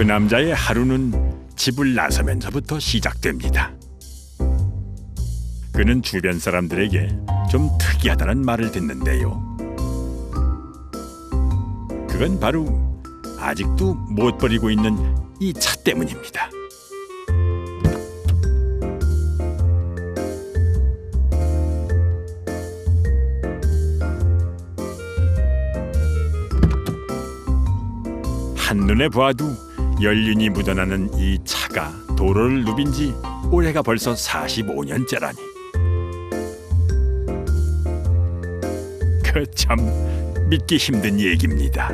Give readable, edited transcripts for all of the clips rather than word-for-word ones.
그 남자의 하루는 집을 나서면서부터 시작됩니다. 그는 주변 사람들에게 좀 특이하다는 말을 듣는데요. 그건 바로 아직도 못 버리고 있는 이 차 때문입니다. 한눈에 봐도 연륜이 묻어나는 이 차가 도로를 누빈 지 올해가 벌써 45년째라니. 그 참 믿기 힘든 얘기입니다.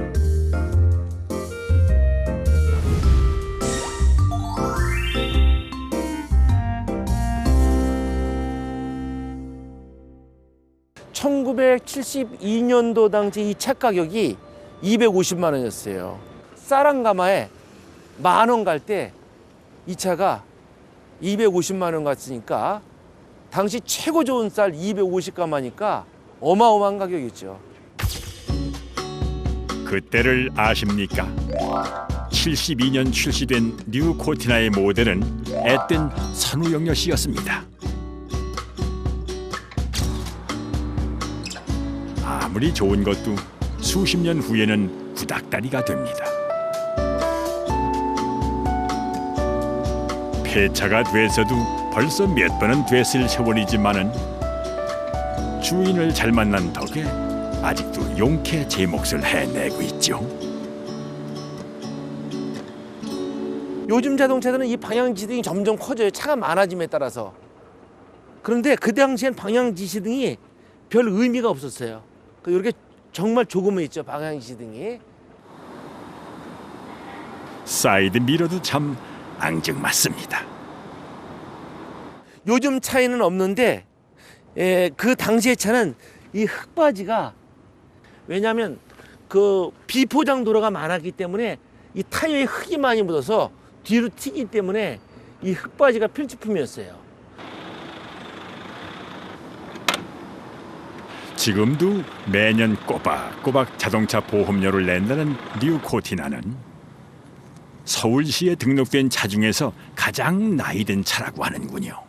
(1972년도) 당시 이 차 가격이 250만 원이었어요. 사랑가마에 10,000원 갈 때 이 차가 250만 원 갔으니까 당시 최고 좋은 쌀 250가마니까 어마어마한 가격이었죠. 그때를 아십니까? 72년 출시된 뉴 코티나의 모델은 앳된 선우영녀 씨였습니다. 아무리 좋은 것도 수십 년 후에는 구닥다리가 됩니다. 폐차가 돼서도 벌써 몇 번은 됐을 세월이지만은 주인을 잘 만난 덕에 아직도 용케 제 몫을 해내고 있죠. 요즘 자동차들은 이 방향지등이 점점 커져요. 차가 많아짐에 따라서. 그런데 그 당시엔 방향지시등이 별 의미가 없었어요. 이렇게 정말 조그매 있죠, 방향지시등이. 사이드 미러도 참 앙증맞습니다. 요즘 차에는 없는데 그 당시의 차는 이 흙바지가, 왜냐하면 그 비포장 도로가 많았기 때문에 이 타이어에 흙이 많이 묻어서 뒤로 튀기 때문에 이 흙바지가 필수품이었어요. 지금도 매년 꼬박꼬박 자동차 보험료를 낸다는 뉴 코티나는 서울시에 등록된 차 중에서 가장 나이든 차라고 하는군요.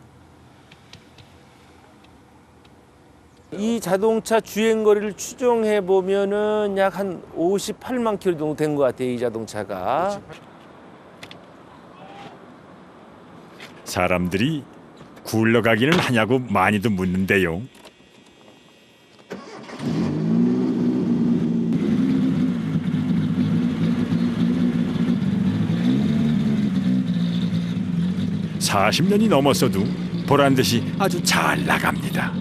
이 자동차 주행거리를 추정해 보면은 약 한 58만 킬로 정도 된 것 같아요, 이 자동차가. 사람들이 굴러가기는 하냐고 많이도 묻는데요. (40년이) 넘었어도 보란 듯이 아주 잘 나갑니다.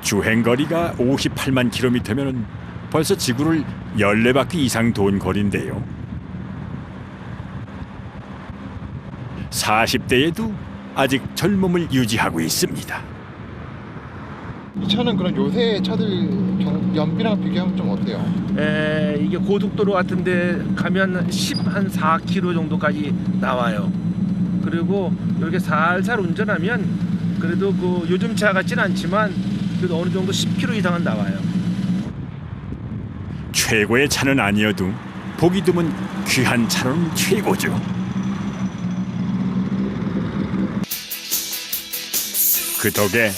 주행거리가 58만 킬로미터면 벌써 지구를 14바퀴 이상 돈 거리인데요. 40대에도 아직 젊음을 유지하고 있습니다. 이 차는 그럼 요새 차들 연비랑 비교하면 좀 어때요? 이게 고속도로 같은데 가면 14km 정도까지 나와요. 그리고 이렇게 살살 운전하면 그래도 그 요즘 차 같진 않지만 그래도 어느 정도 10km 이상은 나와요. 최고의 차는 아니어도 보기 드문 귀한 차로는 최고죠. 그 덕에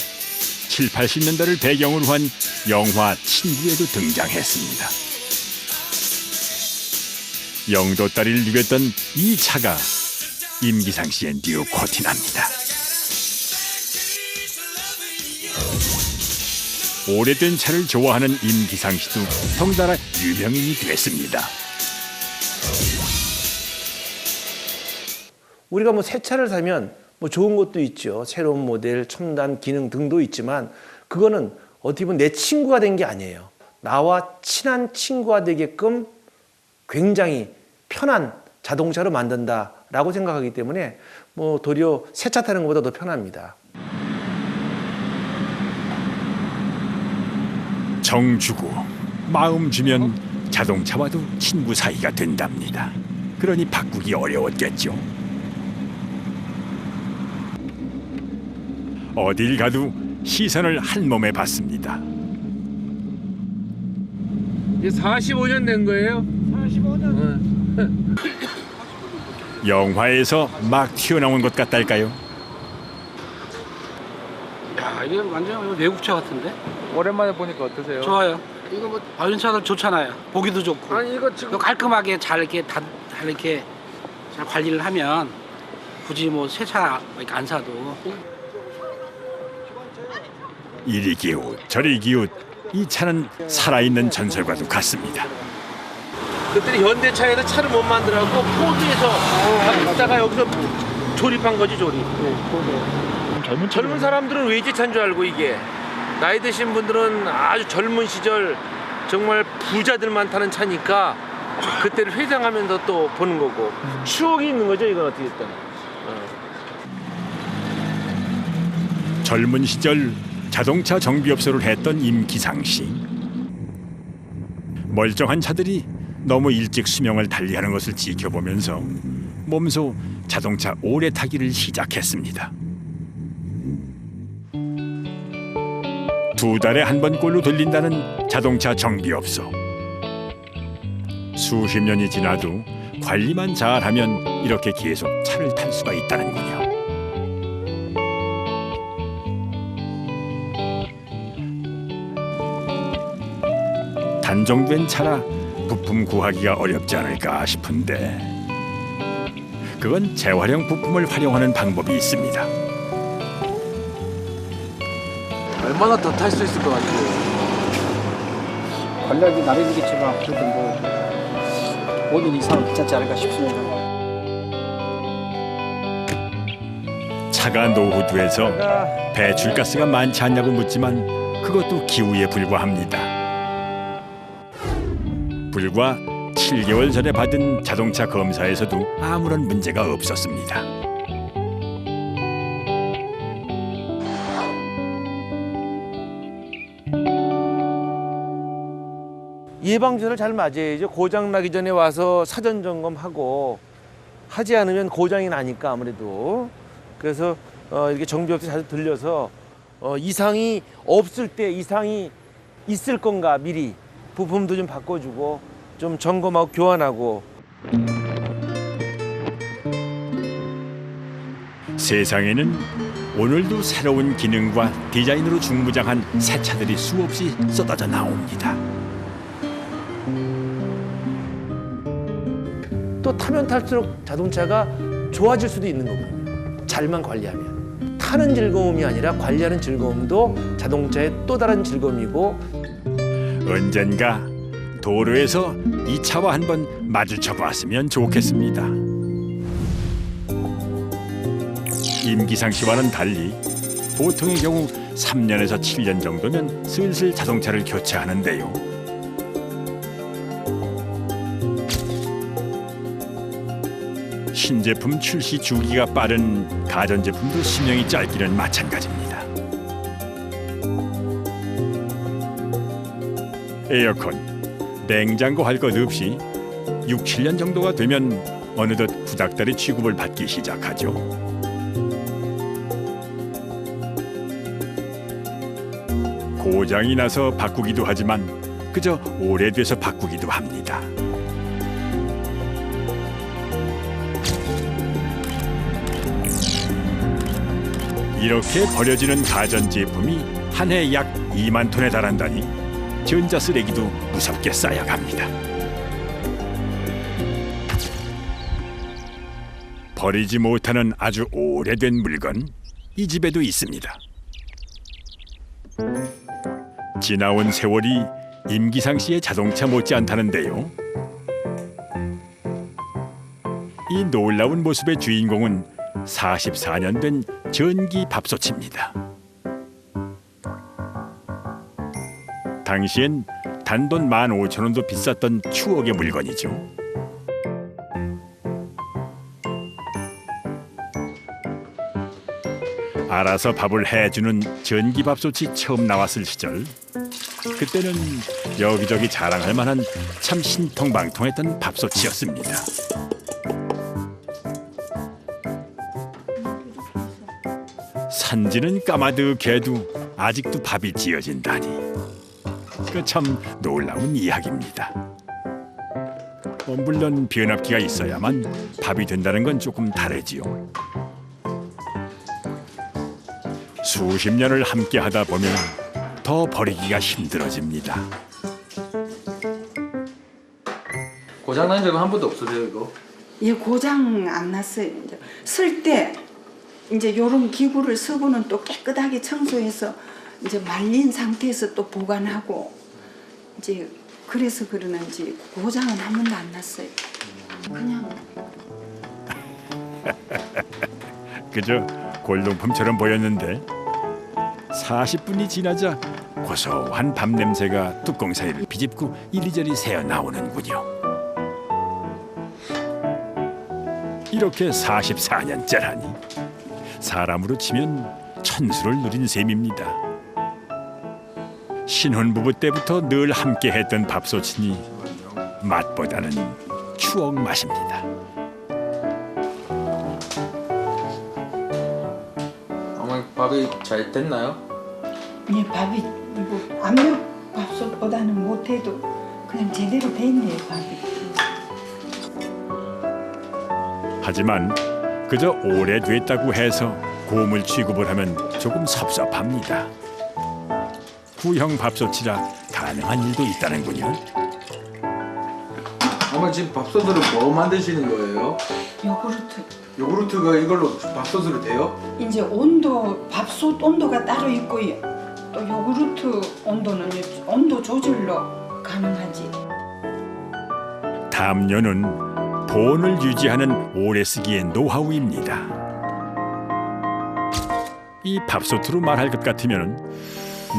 7, 80년대를 배경으로 한 영화 친구에도 등장했습니다. 영도 딸이를 누볐던 이 차가 임기상 씨의 뉴 코티나입니다. 오래된 차를 좋아하는 임기상 씨도 덩달아 유명인이 됐습니다. 우리가 뭐 새 차를 사면 뭐 좋은 것도 있죠. 새로운 모델, 첨단 기능 등도 있지만 그거는 어떻게 보면 내 친구가 된 게 아니에요. 나와 친한 친구가 되게끔 굉장히 편한 자동차로 만든다라고 생각하기 때문에 뭐 도리어 새 차 타는 것보다 더 편합니다. 정 주고 마음 주면 자동차와도 친구 사이가 된답니다. 그러니 바꾸기 어려웠겠죠. 어딜 가도 시선을 한 몸에 받습니다. 이게 45년 된 거예요? 45년. 영화에서 막 튀어나온 것 같달까요? 야, 이게 완전 외국차 같은데? 오랜만에 보니까 어떠세요? 좋아요. 이거 뭐 관련차들 좋잖아요. 보기도 좋고. 아니 이거 지금 이거 깔끔하게 잘 이렇게 잘 이렇게 잘 관리를 하면 굳이 뭐 새 차 이렇게 안 사도. 이리 기웃 저리 기웃 이 차는 살아있는 전설과도 같습니다. 그들이 현대차에서 차를 못 만들어갖고 포드에서 갖다가 여기서 조립한 거지 조립. 젊은 사람들은 외제차인 줄 알고 이게 나이 드신 분들은 아주 젊은 시절 정말 부자들만 타는 차니까 그때를 회상하면서 또 보는 거고 추억이 있는 거죠 이건 어떻게 됐든. 젊은 시절 자동차 정비업소를 했던 임기상 씨. 멀쩡한 차들이 너무 일찍 수명을 달리하는 것을 지켜보면서 몸소 자동차 오래 타기를 시작했습니다. 2달에 한 번꼴로 돌린다는 자동차 정비업소. 수십 년이 지나도 관리만 잘하면 이렇게 계속 차를 탈 수가 있다는군요. 단종된 차라 부품 구하기가 어렵지 않을까 싶은데 그건 재활용 부품을 활용하는 방법이 있습니다. 얼마나 더 탈 수 있을 것 같아요? 관리하기 나름이겠지만 그래도 뭐 5년 이상은 괜찮지 않을까 싶습니다. 차가 노후돼서 배출가스가 많지 않냐고 묻지만 그것도 기우에 불과합니다. 불과 7개월 전에 받은 자동차 검사에서도 아무런 문제가 없었습니다. 예방전을 잘 맞아야죠. 고장 나기 전에 와서 사전 점검하고 하지 않으면 고장이 나니까 아무래도 그래서 이렇게 정비업체 자주 들려서 이상이 없을 때 이상이 있을 건가 미리 부품도 좀 바꿔주고 좀 점검하고 교환하고. 세상에는 오늘도 새로운 기능과 디자인으로 중무장한 새 차들이 수없이 쏟아져 나옵니다. 또 타면 탈수록 자동차가 좋아질 수도 있는 거거든요. 잘만 관리하면. 타는 즐거움이 아니라 관리하는 즐거움도 자동차의 또 다른 즐거움이고. 언젠가 도로에서 이 차와 한번 마주쳐 봤으면 좋겠습니다. 임기상 씨와는 달리 보통의 경우 3년에서 7년 정도면 슬슬 자동차를 교체하는데요. 신제품 출시 주기가 빠른 가전제품도 수명이 짧기는 마찬가지입니다. 에어컨, 냉장고 할 것 없이 6, 7년 정도가 되면 어느덧 구닥다리 취급을 받기 시작하죠. 고장이 나서 바꾸기도 하지만 그저 오래돼서 바꾸기도 합니다. 이렇게 버려지는 가전제품이 한 해 약 2만 톤에 달한다니 전자쓰레기도 무섭게 쌓여갑니다. 버리지 못하는 아주 오래된 물건, 이 집에도 있습니다. 지나온 세월이 임기상 씨의 자동차 못지않다는데요. 이 놀라운 모습의 주인공은 44년 된 전기 밥솥입니다. 당시엔 단돈 15,000원도 비쌌던 추억의 물건이죠. 알아서 밥을 해주는 전기밥솥이 처음 나왔을 시절, 그때는 여기저기 자랑할 만한 참 신통방통했던 밥솥이었습니다. 산지는 까마득해도 아직도 밥이 지어진다니 그 참 놀라운 이야기입니다. 물론 변압기가 있어야만 밥이 된다는 건 조금 다르지요. 수십 년을 함께 하다 보면 더 버리기가 힘들어집니다. 고장 난 적은 한 번도 없으세요 이거? 예, 고장 안 났어요. 이제 쓸 때 이제 요런 기구를 쓰고는 또 깨끗하게 청소해서 이제 말린 상태에서 또 보관하고 이제 그래서 그러는지 고장은 한 번도 안 났어요. 그냥 그저 골동품처럼 보였는데 40분이 지나자 고소한 밥 냄새가 뚜껑 사이를 비집고 이리저리 새어나오는군요. 이렇게 44년째라니 사람으로 치면 천수를 누린 셈입니다. 신혼부부 때부터 늘 함께했던 밥솥이니 맛보다는 추억 맛입니다. 어머니 밥이 잘 됐나요? 예, 밥이 뭐 압력 밥솥보다는 못해도 그냥 제대로 돼 있네요, 밥이. 하지만 그저 오래됐다고 해서 고물 취급을 하면 조금 섭섭합니다. 구형 밥솥이라 가능한 일도 있다는군요. 어머니 지금 밥솥으로 뭐 만드시는 거예요? 요구르트. 요구르트가 이걸로 밥솥으로 돼요? 이제 온도, 밥솥 온도가 따로 있고요. 또 요구르트 온도는 온도 조절로 가능하지. 담요는 보온을 유지하는 오래 쓰기의 노하우입니다. 이 밥솥으로 말할 것 같으면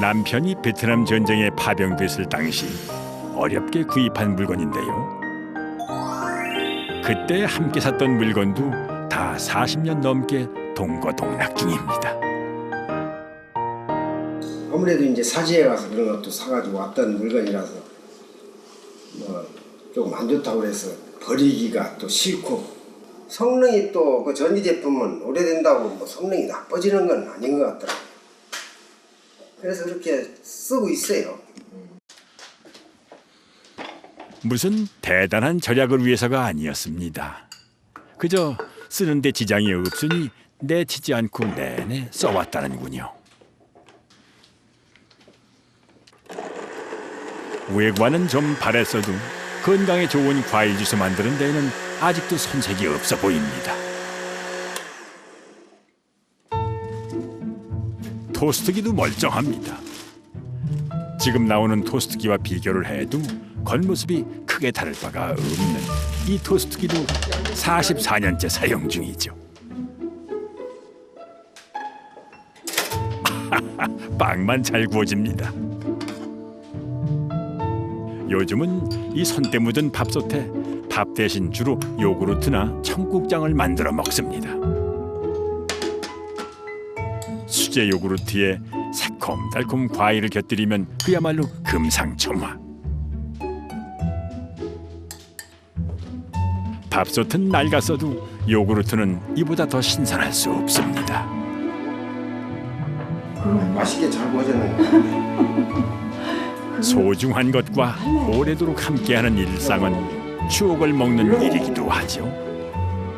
남편이 베트남 전쟁에 파병됐을 당시 어렵게 구입한 물건인데요. 그때 함께 샀던 물건도 다 40년 넘게 동거동락 중입니다. 아무래도 이제 사지에 가서 그런 것도 사가지고 왔던 물건이라서 뭐 조금 안 좋다고 그래서 버리기가 또 싫고, 성능이 또 그 전기 제품은 오래된다고 뭐 성능이 나빠지는 건 아닌 것 같더라고요. 그래서 그렇게 쓰고 있어요. 무슨 대단한 절약을 위해서가 아니었습니다. 그저 쓰는데 지장이 없으니 내치지 않고 내내 써왔다는군요. 외관은 좀 바랬어도 건강에 좋은 과일 주스 만드는 데에는 아직도 손색이 없어 보입니다. 토스트기도 멀쩡합니다. 지금 나오는 토스트기와 비교를 해도 겉모습이 크게 다를 바가 없는 이 토스트기도 44년째 사용 중이죠. 빵만 잘 구워집니다. 요즘은 이 손때 묻은 밥솥에 밥 대신 주로 요구르트나 청국장을 만들어 먹습니다. 수제 요구르트에 새콤달콤 과일을 곁들이면 그야말로 금상첨화. 밥솥은 낡았어도 요구르트는 이보다 더 신선할 수 없습니다. 맛있게 잘 구워졌네요. 소중한 것과 오래도록 함께하는 일상은 추억을 먹는 일이기도 하죠.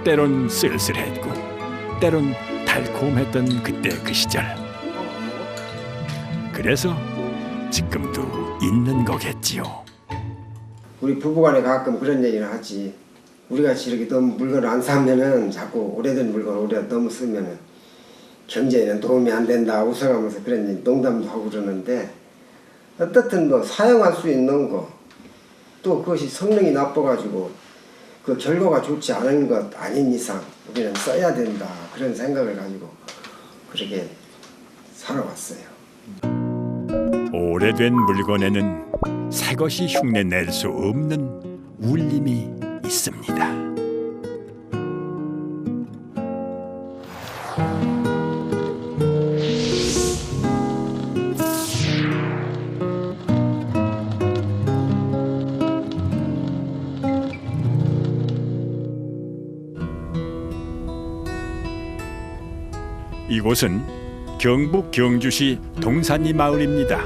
때론 쓸쓸했고 때론 달콤했던 그때 그 시절. 그래서 지금도 있는 거겠지요. 우리 부부간에 가끔 그런 얘기를 하지. 우리같이 이렇게 너무 물건을 안 사면은 자꾸 오래된 물건 오래 너무 쓰면은 경제에는 도움이 안 된다 웃어가면서 그런 농담도 하고 그러는데, 어떻든 뭐 사용할 수 있는 거, 또 그것이 성능이 나빠가지고 그 결과가 좋지 않은 것 아닌 이상 우리는 써야 된다, 그런 생각을 가지고 그렇게 살아왔어요. 오래된 물건에는 새 것이 흉내 낼 수 없는 울림이 있습니다. 이곳은 경북 경주시 동산리 마을입니다.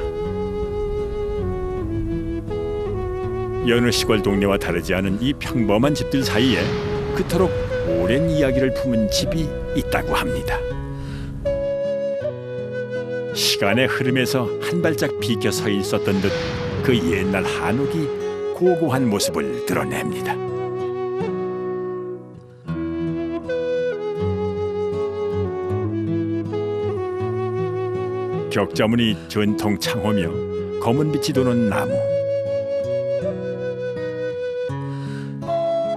여느 시골 동네와 다르지 않은 이 평범한 집들 사이에 그토록 오랜 이야기를 품은 집이 있다고 합니다. 시간의 흐름에서 한 발짝 비켜 서 있었던 듯 그 옛날 한옥이 고고한 모습을 드러냅니다. 격자무늬 전통 창호며 검은 빛이 도는 나무,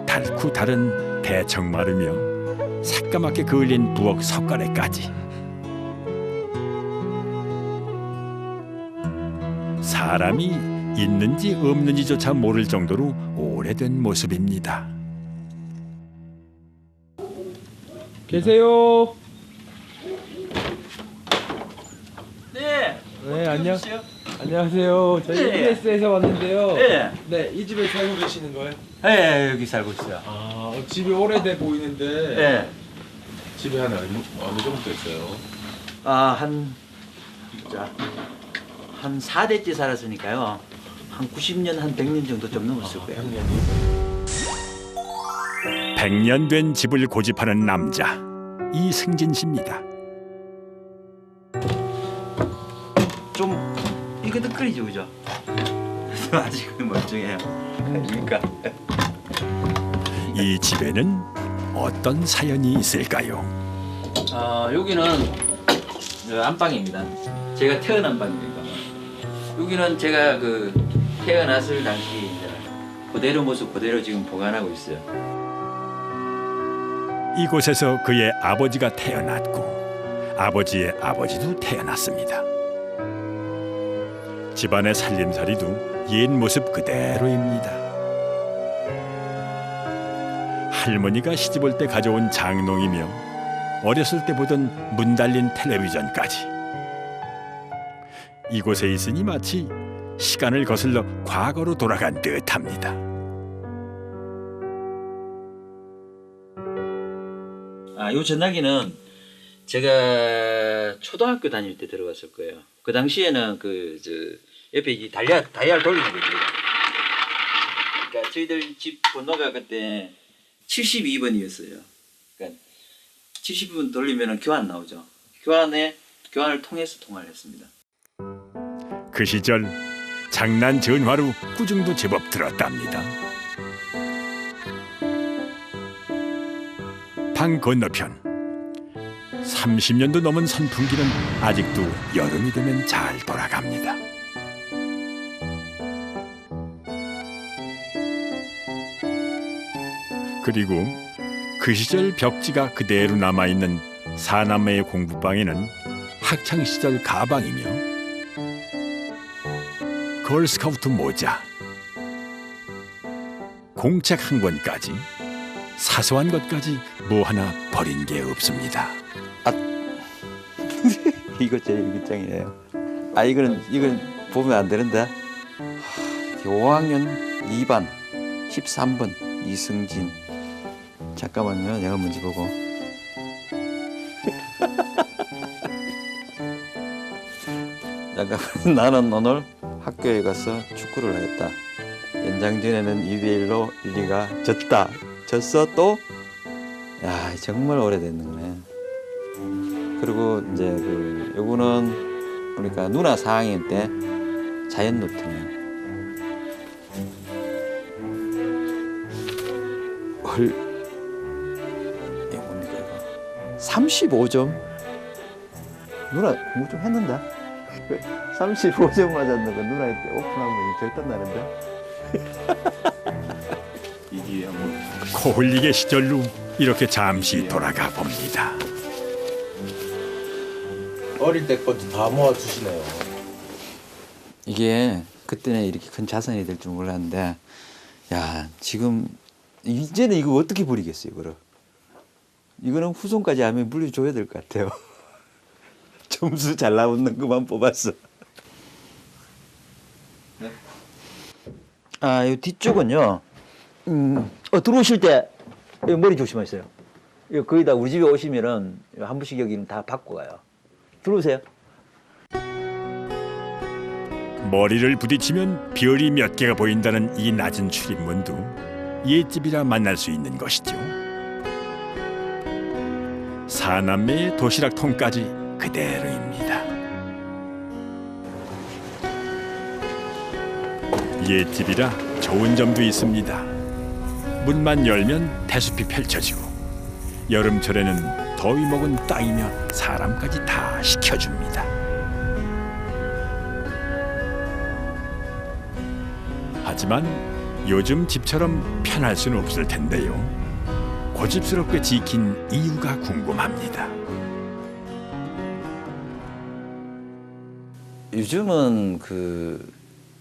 달고 다른 대청 마르며 새까맣게 그을린 부엌 석가래까지 사람이 있는지 없는지조차 모를 정도로 오래된 모습입니다. 계세요. 네. 네, 안녕하세요. 저희 네. EBS에서 왔는데요. 네. 네, 이 집에 살고 계시는 거예요? 네, 여기 살고 있어요. 아, 집이 오래돼 보이는데 네. 집이 한 어느 정도 됐어요? 한 4대째 살았으니까요. 한 90년, 한 100년 정도 좀 넘었을 거예요. 100년 된 집을 고집하는 남자 이승진 씨입니다. 좀 이거득거리죠, 그죠? 아직은 멀쩡해요. 그러니까 이 집에는 어떤 사연이 있을까요? 여기는 안방입니다. 제가 태어난 방입니다. 여기는 제가 그 태어났을 당시 이제 그대로 모습 그대로 지금 보관하고 있어요. 이곳에서 그의 아버지가 태어났고 아버지의 아버지도 태어났습니다. 집안의 살림살이도 옛 모습 그대로입니다. 할머니가 시집올 때 가져온 장롱이며 어렸을 때 보던 문 달린 텔레비전까지 이곳에 있으니 마치 시간을 거슬러 과거로 돌아간 듯합니다. 요 전화기는 제가 초등학교 다닐 때 들어갔을 거예요. 그 당시에는 옆에 이 다이얼 돌리는 거 있거든요. 그러니까 저희들 집 번호가 그때 72번이었어요. 그러니까 72번 돌리면 교환 나오죠. 교환을 통해서 통화를 했습니다. 그 시절 장난 전화로 꾸중도 제법 들었답니다. 방 건너편 30년도 넘은 선풍기는 아직도 여름이 되면 잘 돌아갑니다. 그리고 그 시절 벽지가 그대로 남아있는 사남매의 공부방에는 학창시절 가방이며 걸스카우트 모자, 공책 한 권까지 사소한 것까지 뭐 하나 버린 게 없습니다. 이거 제 일기장이에요. 이건 보면 안 되는데. 5학년 2반 13번 이승진. 잠깐만요. 내가 뭔지 보고. 잠깐. 나는 오늘 학교에 가서 축구를 했다. 연장전에는 2대1로 1, 2가 졌다. 졌어 또? 야, 정말 오래됐는 거네. 그리고 이제 요거는 보니까 누나 4학년 때 자연 노트네요. 이게 뭡니까 이거? 35점? 누나 공부 좀 했는데? 35점 맞았는 거 누나한테 오픈하면 절단 나는데? 이게 뭐 코 흘리게 시절로 이렇게 잠시 돌아가 봅니다. 어릴 때 것도 다 모아주시네요. 이게 그때는 이렇게 큰 자산이 될 줄 몰랐는데, 야, 지금 이제는 이거 어떻게 버리겠어요, 이거를? 이거는 후손까지 하면 물려줘야 될 것 같아요. 점수 잘 나오는 것만 뽑았어. 네? 이 뒤쪽은요. 들어오실 때 머리 조심하세요. 거의 다 우리 집에 오시면은 한 번씩 여기는 다 바꿔 가요. 들어오세요. 머리를 부딪히면 별이 몇 개가 보인다는 이 낮은 출입문도 옛집이라 만날 수 있는 것이죠. 사남매의 도시락통까지 그대로입니다. 옛집이라 좋은 점도 있습니다. 문만 열면 대숲이 펼쳐지고 여름철에는 더위 먹은 땅이며 사람까지 다 식혀줍니다. 하지만 요즘 집처럼 편할 수는 없을 텐데요. 고집스럽게 지킨 이유가 궁금합니다. 요즘은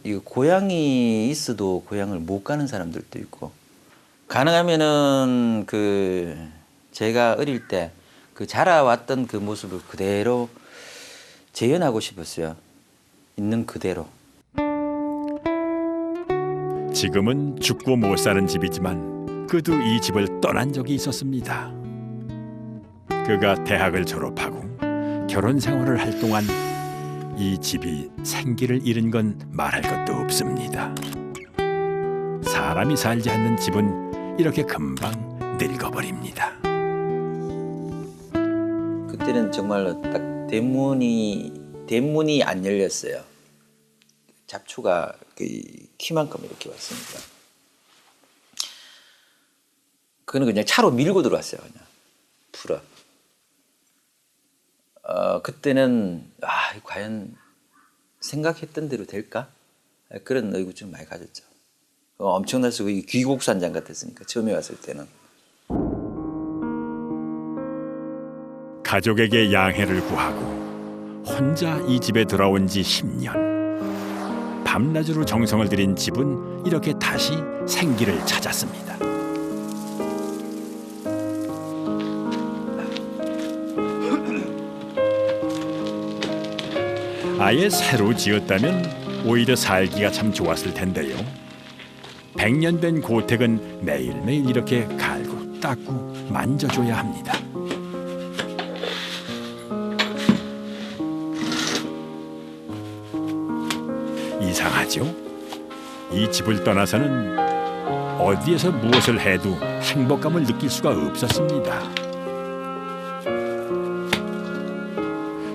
이거 고향이 있어도 고향을 못 가는 사람들도 있고, 가능하면은 제가 어릴 때 자라왔던 그 모습을 그대로 재현하고 싶었어요. 있는 그대로. 지금은 죽고 못 사는 집이지만 그도 이 집을 떠난 적이 있었습니다. 그가 대학을 졸업하고 결혼 생활을 할 동안 이 집이 생기를 잃은 건 말할 것도 없습니다. 사람이 살지 않는 집은 이렇게 금방 늙어버립니다. 그때는 정말로 딱 대문이 안 열렸어요. 잡초가 키만큼 이렇게 왔으니까. 그는 그냥 차로 밀고 들어왔어요. 그냥 풀어. 그때는 과연 생각했던 대로 될까? 그런 의구심 많이 가졌죠. 엄청나서 귀곡산장 같았으니까 처음에 왔을 때는. 가족에게 양해를 구하고 혼자 이 집에 돌아온 지 10년. 밤낮으로 정성을 들인 집은 이렇게 다시 생기를 찾았습니다. 아예 새로 지었다면 오히려 살기가 참 좋았을 텐데요. 100년 된 고택은 매일매일 이렇게 갈고 닦고 만져줘야 합니다. 이상하죠? 이 집을 떠나서는 어디에서 무엇을 해도 행복감을 느낄 수가 없었습니다.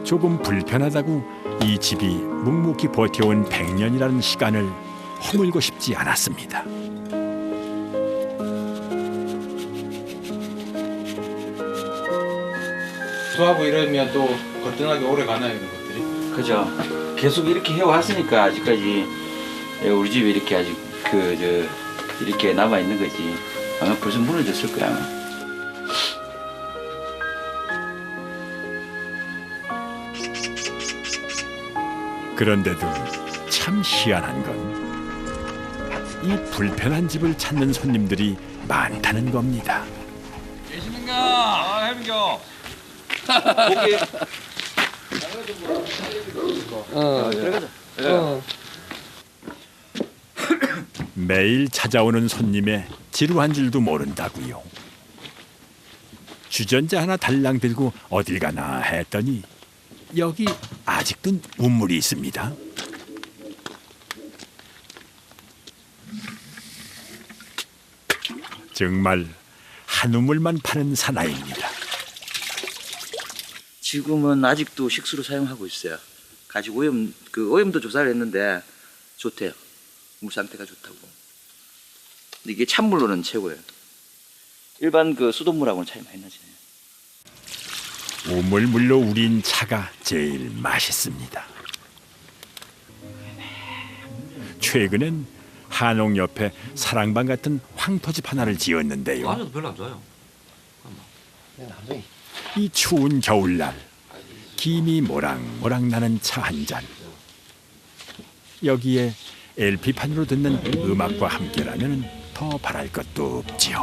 조금 불편하다고 이 집이 묵묵히 버텨온 100년이라는 시간을 허물고 싶지 않았습니다. 수하고 이러면 또 거뜬하게 오래 가나요, 이런 것들이? 그죠. 계속 이렇게 해왔으니까 아직까지 우리 집이 이렇게 아직 이렇게 남아 있는 거지. 아마 벌써 무너졌을 거야. 아마. 그런데도 참 희한한 건 이 불편한 집을 찾는 손님들이 많다는 겁니다. 계시는가? 해민경. 매일 찾아오는 손님의 지루한 줄도 모른다고요. 주전자 하나 달랑 들고 어딜 가나 했더니 여기 아직도 우물이 있습니다. 정말 한 우물만 파는 사나이입니다. 지금은 아직도 식수로 사용하고 있어요. 가지고 오염도 조사를 했는데 좋대요. 물 상태가 좋다고. 근데 이게 찬물로는 최고예요. 일반 수돗물하고는 차이 많이 나잖아요. 우물물로 우린 차가 제일 맛있습니다. 최근엔 한옥 옆에 사랑방 같은 황토집 하나를 지었는데요. 아니도 별로 안 좋아요. 이 추운 겨울날 김이 모락모락 나는 차 한 잔. 여기에 LP판으로 듣는 음악과 함께라면 더 바랄 것도 없지요.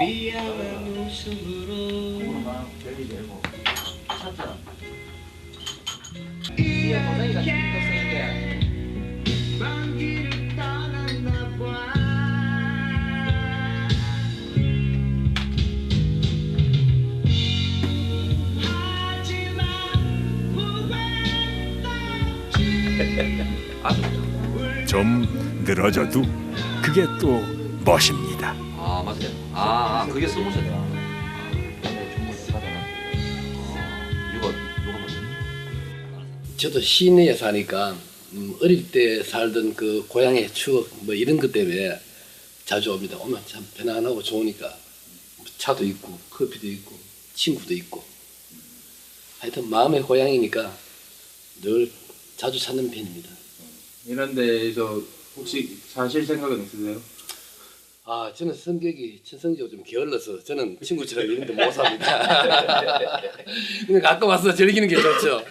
좀 늘어져도 그게 또 멋입니다. 아 맞아요. 그게 스무세다. 저도 시내에 사니까 어릴 때 살던 그 고향의 추억 뭐 이런 것 때문에 자주 옵니다. 오면 참 편안하고 좋으니까 차도 있고 커피도 있고 친구도 있고 하여튼 마음의 고향이니까 늘 자주 찾는 편입니다. 이런 데에서 혹시 사실 생각은 있으세요? 저는 성격이 천성적으로 좀 게을러서 저는 친구처럼 이런 데 못 삽니다. 근데 가끔 와서 즐기는 게 좋죠.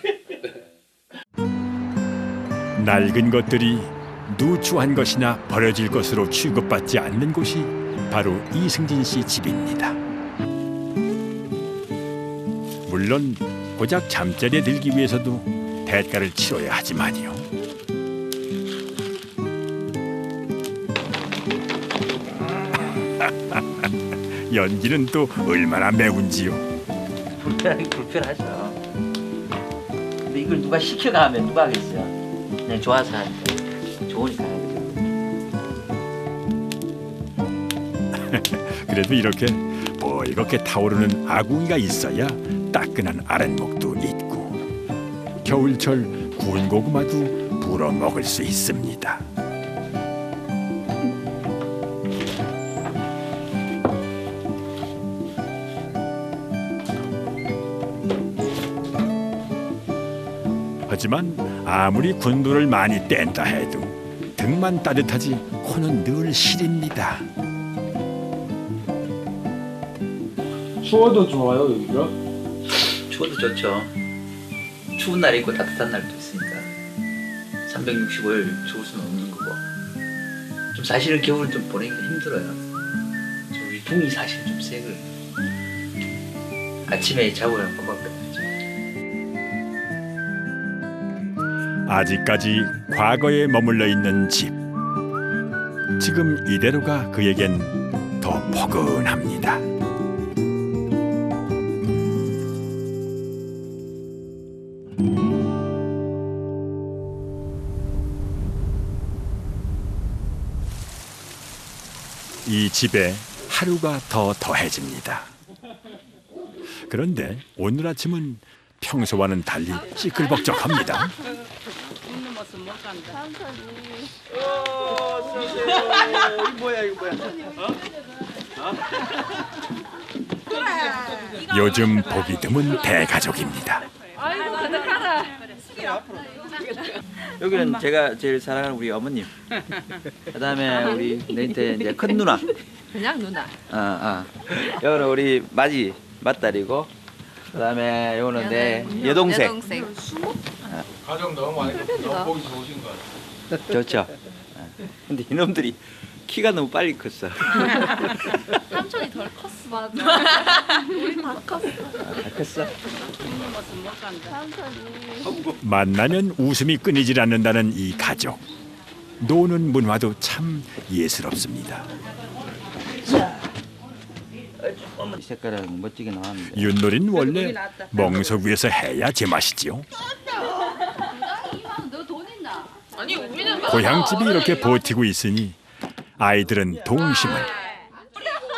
낡은 것들이 누추한 것이나 버려질 것으로 취급받지 않는 곳이 바로 이승진 씨 집입니다. 물론 고작 잠자리에 들기 위해서도 대가를 치러야 하지만요. 연기는 또 얼마나 매운지요. 불편하긴 불편하죠. 근데 이걸 누가 시켜가 하면 누가 하겠어요? 그냥 좋아서 하니까. 좋으니까 하니까. 그래도 이렇게 벌겋게 타오르는 아궁이가 있어야 따끈한 아랫목도 있고 겨울철 구운 고구마도 불어 먹을 수 있습니다. 하지만 아무리 군도를 많이 뗀다 해도 등만 따뜻하지 코는 늘 시립니다. 추워도 좋아요 여기가? 추워도 좋죠. 추운 날이 있고 따뜻한 날도 있으니까 365일 추울 수는 없는 거고. 좀 사실은 겨울은 좀 보내기가 힘들어요. 우리 둥이 사실 좀 세거든요. 아침에 자고 나면 꼬박꼬박. 아직까지 과거에 머물러 있는 집. 지금 이대로가 그에겐 더 포근합니다. 이 집에 하루가 더 더해집니다. 그런데 오늘 아침은 평소와는 달리 시끌벅적합니다. 웃는 모습 못 간다. 요즘 보기 드문 대가족입니다. 아이고 가득하다. 여기는 제가 제일 사랑하는 우리 어머님. 그다음에 우리 내한테 이제 큰 누나. 그냥 누나. 여기는 우리 마지 맏딸이고. 그다음에 요거는 내 여동생. 가족 너무 많으니까 너무 보기 좋으신 것 같아요. 좋죠. 근데 이놈들이 키가 너무 빨리 컸어. 삼촌이 덜 컸어. 맞아. 우리 다 컸어. 다 컸어. 웃는 모습 못 간다. 삼촌이. 만나면 웃음이 끊이질 않는다는 이 가족. 노는 문화도 참 예스럽습니다. 이 색깔은 멋지게 나왔는데. 윷놀이는 원래 멍석 위에서 해야 제맛이지요. 너 돈 있나? 아니 우리는 고향집이 이렇게 버티고 있으니 아이들은 동심을,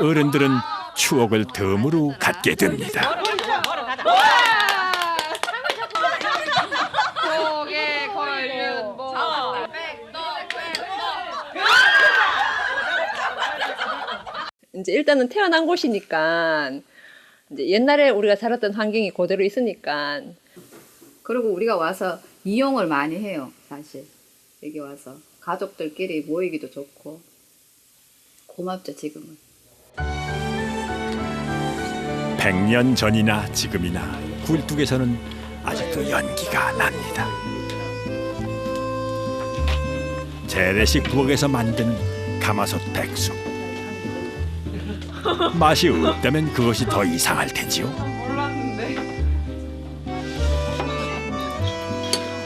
어른들은 추억을 덤으로 갖게 됩니다. 속에 걸린 뭐 이제 일단은 태어난 곳이니까 이제 옛날에 우리가 살았던 환경이 그대로 있으니까. 그리고 우리가 와서 이용을 많이 해요. 사실 여기 와서 가족들끼리 모이기도 좋고 고맙죠. 지금은 100년 전이나 지금이나 굴뚝에서는 아직도 연기가 납니다. 재래식 부엌에서 만든 가마솥 백숙. 맛이 없다면 그것이 더 이상할 테지요.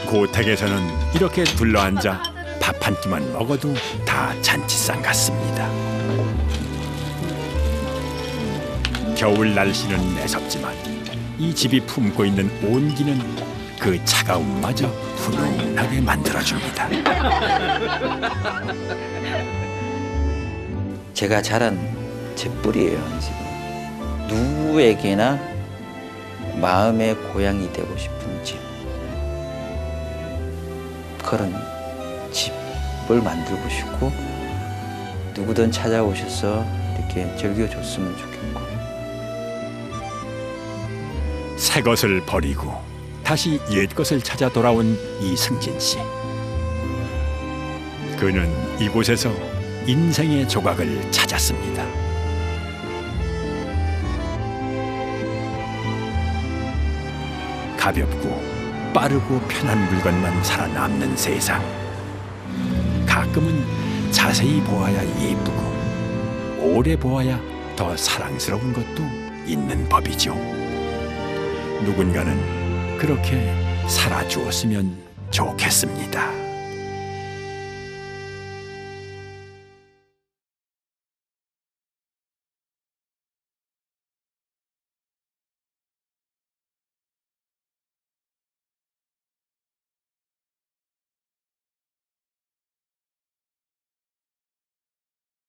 고택에서는 이렇게 둘러앉아 밥 한 끼만 먹어도 다 잔치상 같습니다. 겨울 날씨는 매섭지만 이 집이 품고 있는 온기는 그 차가움마저 훈훈하게 만들어줍니다. 제가 자란 제 뿌리예요. 지금 누구에게나 마음의 고향이 되고 싶은 집, 그런 집을 만들고 싶고 누구든 찾아오셔서 이렇게 즐겨줬으면 좋겠고. 새 것을 버리고 다시 옛 것을 찾아 돌아온 이승진 씨. 그는 이곳에서 인생의 조각을 찾았습니다. 가볍고 빠르고 편한 물건만 살아남는 세상. 가끔은 자세히 보아야 예쁘고 오래 보아야 더 사랑스러운 것도 있는 법이죠. 누군가는 그렇게 살아주었으면 좋겠습니다.